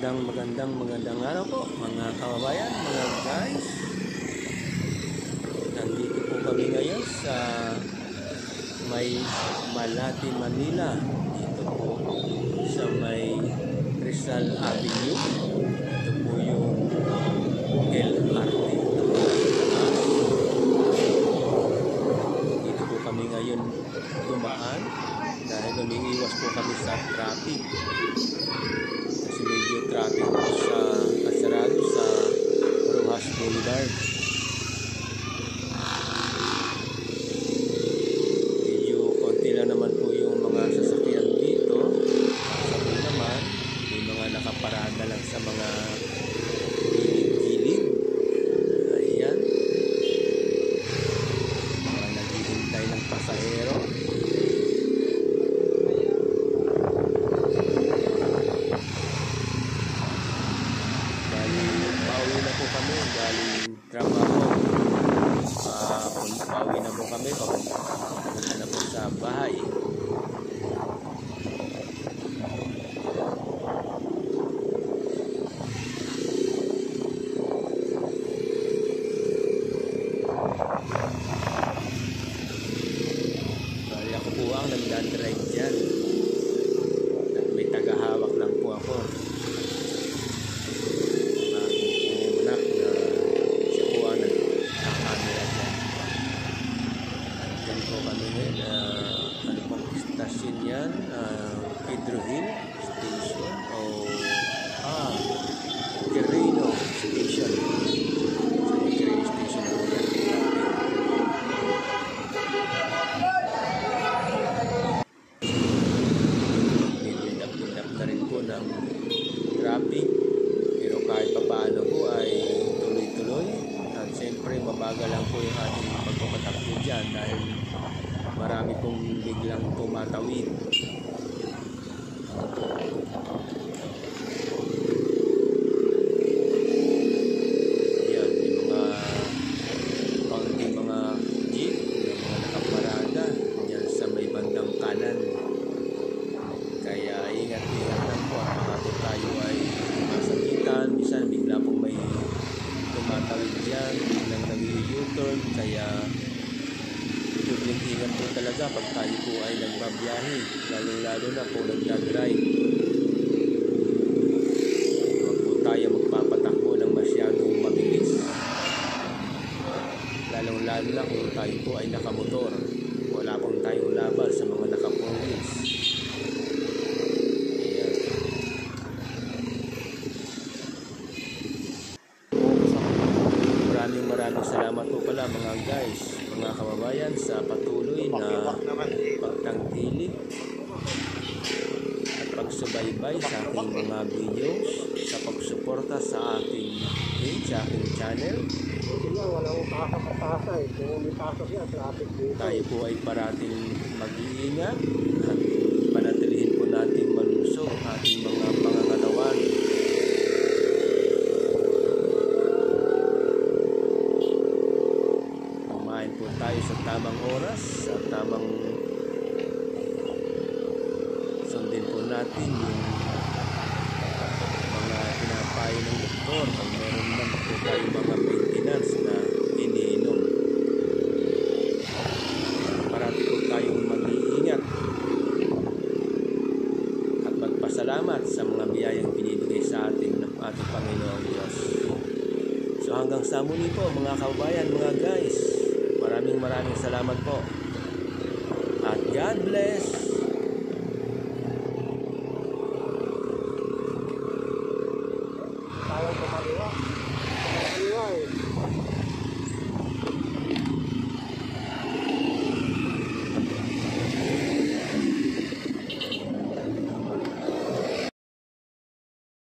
Magandang araw po mga kababayan, mga guys. Nandito po kami ngayon sa may Malate, Manila. Dito po sa may Rizal Avenue. Ito po yung LRT. Dito po kami ngayon dumaan dahil umiiwas po kami sa traffic. Kasi medyo traffic po sa kasarado sa Rojas Boulevard. Medyo konti lang naman po yung mga sasakyan dito. Sabi naman, may mga nakaparada lang sa mga gilid. Ayan. Mga naghihintay ng pasahero. Pauwi na po kami galing trabaho. Pauwi na po kami. Papunta na po sa bahay. Bali ako po ang nagdadrive dyan. At may tagahawak lang po ako. Station yan, Pedro Hill Station o Quirino Station. Sa Quirino Station po yan. Bindap na rin po ng traffic, pero kahit pa paano po ay tuloy-tuloy. At siyempre mabagal lang po yung ating pagpapatakbo dyan dahil marami pong biglang tumatawid. Yan, yung mga kaunting mga jeep, yung mga nakaparada yan sa may bandang kanan. Kaya ingat-ingat lang po at baka po tayo ay masakitan. Minsan bigla pong may tumatawid dyan, biglang nag-u-turn. Kaya ingat po talaga pag tayo po ay nagbabiyahe, lalo na po nagdadrive. Huwag po tayo magpapatakbo ng masyadong mabilis, lalo na kung tayo po ay nakamotor. Wala pong tayong laban sa mga nakapulis. Maraming salamat po pala mga guys, mga kababayan, sa patuloy na pagtangkilik at pagsubaybay sa ating mga videos, sa pagsuporta sa ating page, sa ating channel. Tayo po ay parating mag-iingat at panatilihin po natin malusog ating mga pangangalawan. Po tayo sa tamang oras, sa tamang sundin po natin yung mga pinapayo ng doktor pag meron naman po tayo mga maintenance na iniinom. Parati po tayong mag-iingat at magpasalamat sa mga biyayang binibigay sa atin ng ating Panginoong Diyos. So hanggang sa muli po mga kababayan, mga guys, maraming salamat po. At God bless.